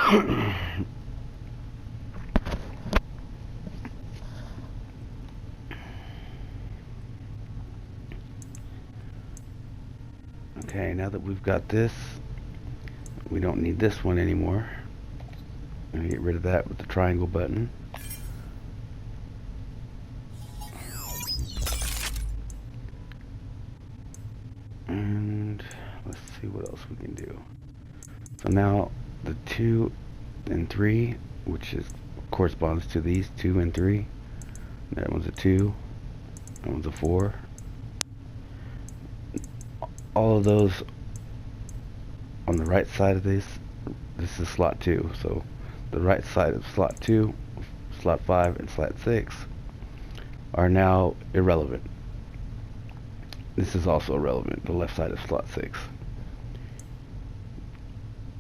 Okay, now that we've got this, we don't need this one anymore. I'm going to get rid of that with the triangle button. And let's see what else we can do. So now the 2 and 3, which corresponds to these 2 and 3. That one's a 2. That one's a 4. All of those on the right side of this is slot 2. So the right side of slot 2, slot 5, and slot 6 are now irrelevant. This is also irrelevant, the left side of slot 6.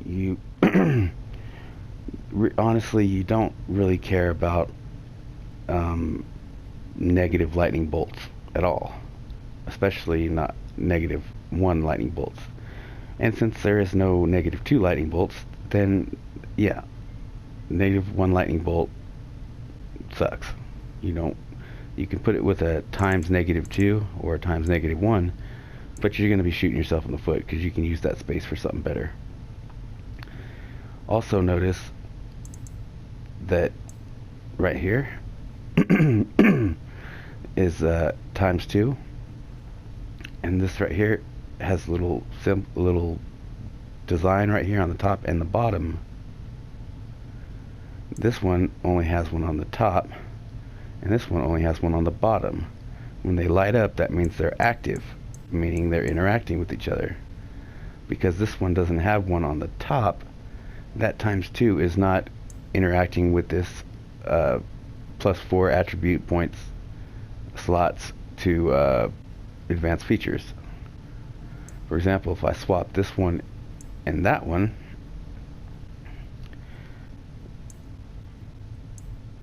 You honestly, you don't really care about negative lightning bolts at all, especially not -1 lightning bolts. And since there is no -2 lightning bolts, then yeah, -1 lightning bolt sucks. You can put it with a times -2 or a times -1, but you're going to be shooting yourself in the foot because you can use that space for something better. Also notice that right here is times 2, and this right here has little design right here on the top and the bottom. This one only has one on the top, and this one only has one on the bottom. When they light up, that means they're active, meaning they're interacting with each other. Because this one doesn't have one on the top, that times 2 is not interacting with this +4 attribute points slots to advanced features. For example, if I swap this one and that one,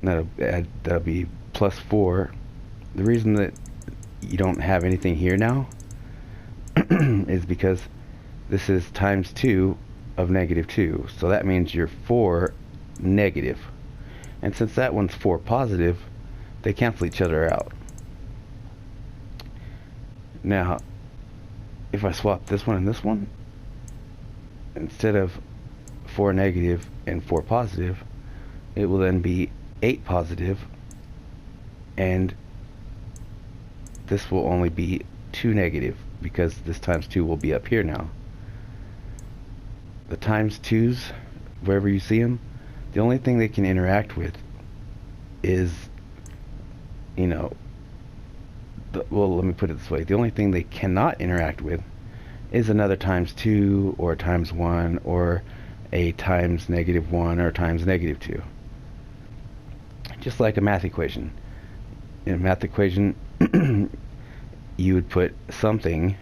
that'll be +4. The reason that you don't have anything here now is because this is times 2 of -2. So that means you're 4 negative. And since that one's 4 positive, they cancel each other out. Now, if I swap this one and this one, instead of 4 negative and 4 positive, it will then be 8 positive, and this will only be 2 negative, because this times 2 will be up here now. The times 2s, wherever you see them, the only thing they can interact with is, well, let me put it this way. The only thing they cannot interact with is another times 2 or times 1 or a times -1 or times -2. Just like a math equation. In a math equation, you would put something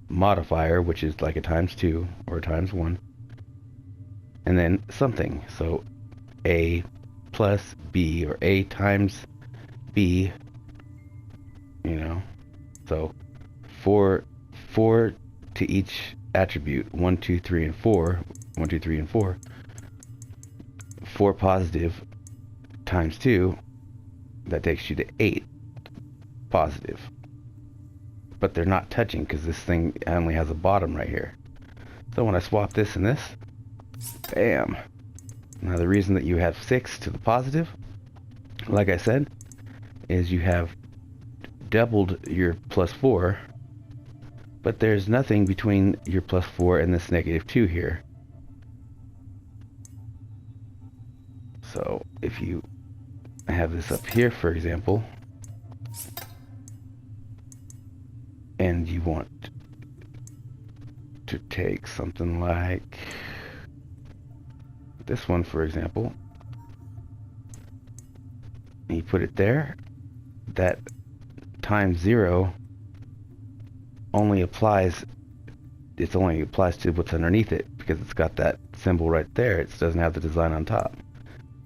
modifier, which is like a times 2 or a times 1, and then something. So a plus b, or a times b, so 4 to each attribute, 1, 2, 3, and 4, 1, 2, 3, and 4, 4 positive times 2, that takes you to 8 positive. But they're not touching because this thing only has a bottom right here. So when I swap this and this, bam. Now the reason that you have 6 to the positive, like I said, is you have doubled your +4, but there's nothing between your +4 and this -2 here. So if you have this up here, for example, and you want to take something like this one, for example, and you put it there, that times 0 only applies to what's underneath it, because it's got that symbol right there. It doesn't have the design on top.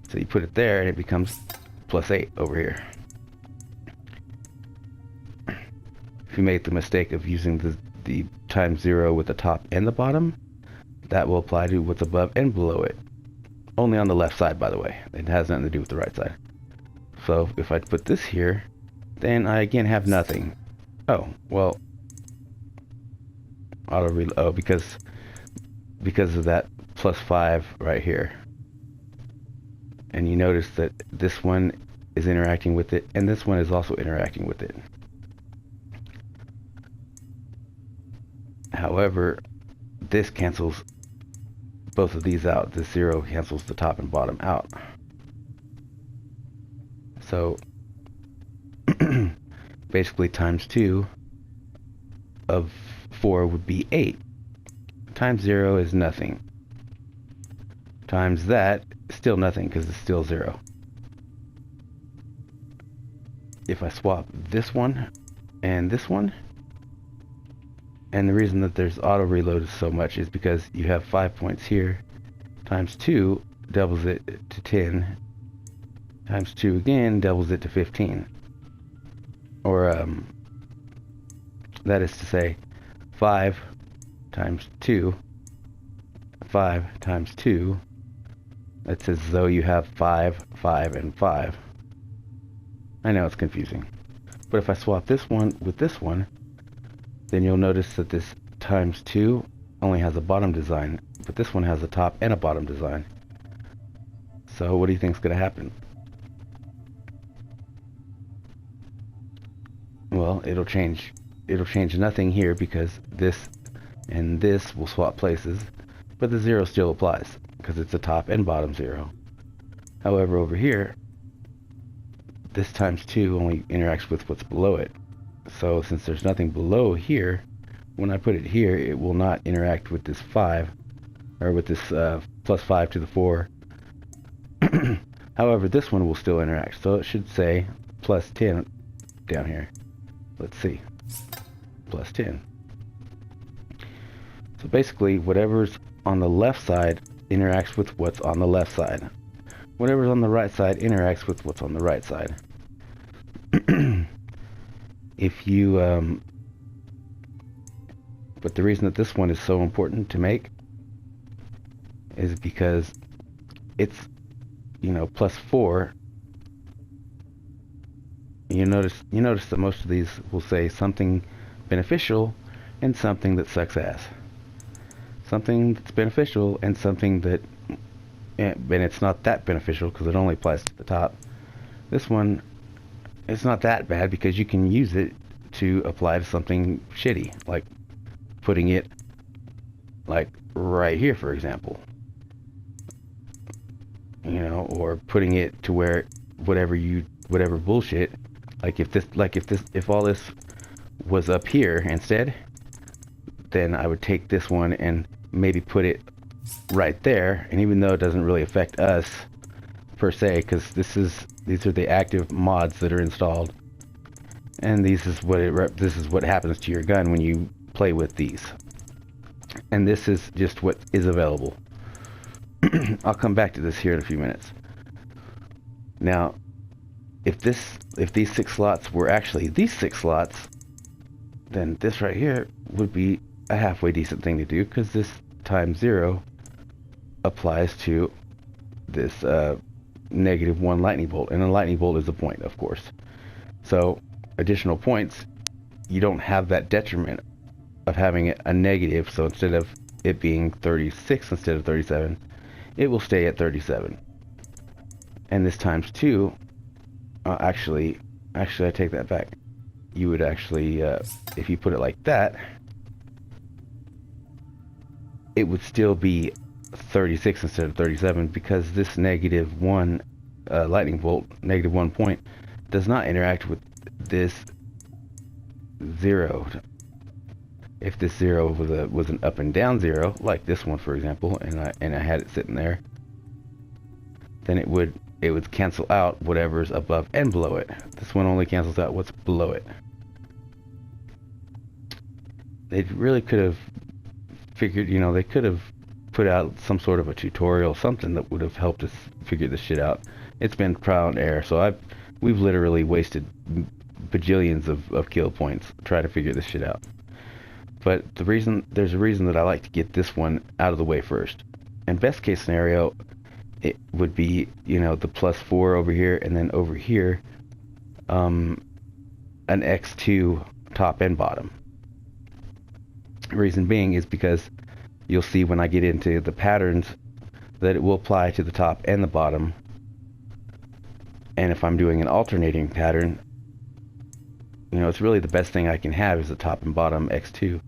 So you put it there and it becomes +8 over here. If you make the mistake of using the times 0 with the top and the bottom, that will apply to what's above and below it. Only on the left side, by the way. It has nothing to do with the right side. So if I put this here, then I again have nothing. Oh, well, auto reload. Oh, because of that +5 right here. And you notice that this one is interacting with it, and this one is also interacting with it. However, this cancels both of these out. This 0 cancels the top and bottom out. So basically times 2 of 4 would be 8. Times 0 is nothing. Times that, still nothing because it's still 0. If I swap this one and this one, and the reason that there's auto reload so much is because you have 5 points here, times 2 doubles it to 10, times 2 again doubles it to 15. Or, that is to say, 5 times 2, 5 times 2, that's as though you have 5, 5, and 5. I know it's confusing. But if I swap this one with this one, then you'll notice that this times 2 only has a bottom design, but this one has a top and a bottom design. So what do you think is going to happen? Well, it'll change nothing here because this and this will swap places, but the 0 still applies because it's a top and bottom 0. However, over here, this times 2 only interacts with what's below it. So since there's nothing below here, when I put it here, it will not interact with this 5, or with this +5 to the 4. However, this one will still interact, so it should say +10 down here. Let's see, +10. So basically, whatever's on the left side interacts with what's on the left side. Whatever's on the right side interacts with what's on the right side. If you, but the reason that this one is so important to make is because it's, +4. You notice that most of these will say something beneficial and something that sucks ass. Something that's beneficial and something that, and it's not that beneficial because it only applies to the top. This one, it's not that bad because you can use it to apply to something shitty, like putting it like right here, for example. Or putting it to where whatever bullshit, if all this was up here instead, then I would take this one and maybe put it right there. And even though it doesn't really affect us per se, because these are the active mods that are installed, and this is what happens to your gun when you play with these. And this is just what is available. I'll come back to this here in a few minutes. Now, if these 6 slots were actually these 6 slots, then this right here would be a halfway decent thing to do, because this times 0 applies to this -1 lightning bolt, and a lightning bolt is a point, of course. So additional points, you don't have that detriment of having it a negative. So instead of it being 36 instead of 37, it will stay at 37. And this times 2, actually I take that back. You would actually, if you put it like that, it would still be 36 instead of 37, because this -1 lightning bolt, -1 point, does not interact with this 0. If this 0 was an up and down 0, like this one for example, and I had it sitting there, then it would cancel out whatever's above and below it. This one only cancels out what's below it. They really could have figured, they could have put out some sort of a tutorial, something that would have helped us figure this shit out. It's been trial and error, so we've literally wasted bajillions of kill points trying to figure this shit out. But there's a reason that I like to get this one out of the way first. And best case scenario, it would be, you know, the +4 over here, and then over here, an X2 top and bottom. Reason being is because you'll see when I get into the patterns that it will apply to the top and the bottom. And if I'm doing an alternating pattern, you know, it's really the best thing I can have is the top and bottom X2,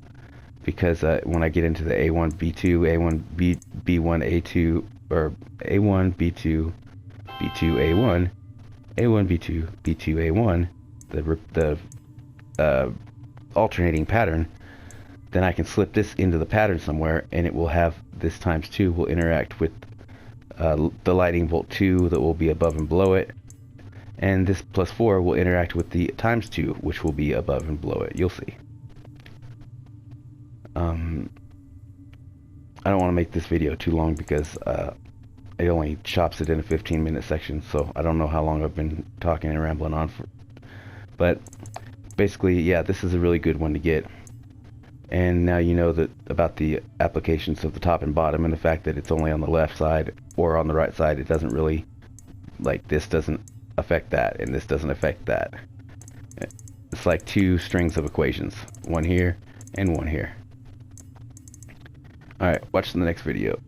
because when I get into the A1, B2, A1, B1, A2, or A1, B2, B2, A1, A1, B2, B2, A1, the alternating pattern, then I can slip this into the pattern somewhere, and it will have this ×2 will interact with the lightning bolt 2 that will be above and below it, and this +4 will interact with the ×2, which will be above and below it. You'll see. I don't want to make this video too long because it only chops it in a 15-minute section, so I don't know how long I've been talking and rambling on for. But basically, yeah, this is a really good one to get. And now you know that about the applications of the top and bottom, and the fact that it's only on the left side or on the right side. It doesn't really, like, this doesn't affect that, and this doesn't affect that. It's like two strings of equations, one here and one here. Alright, watch the next video.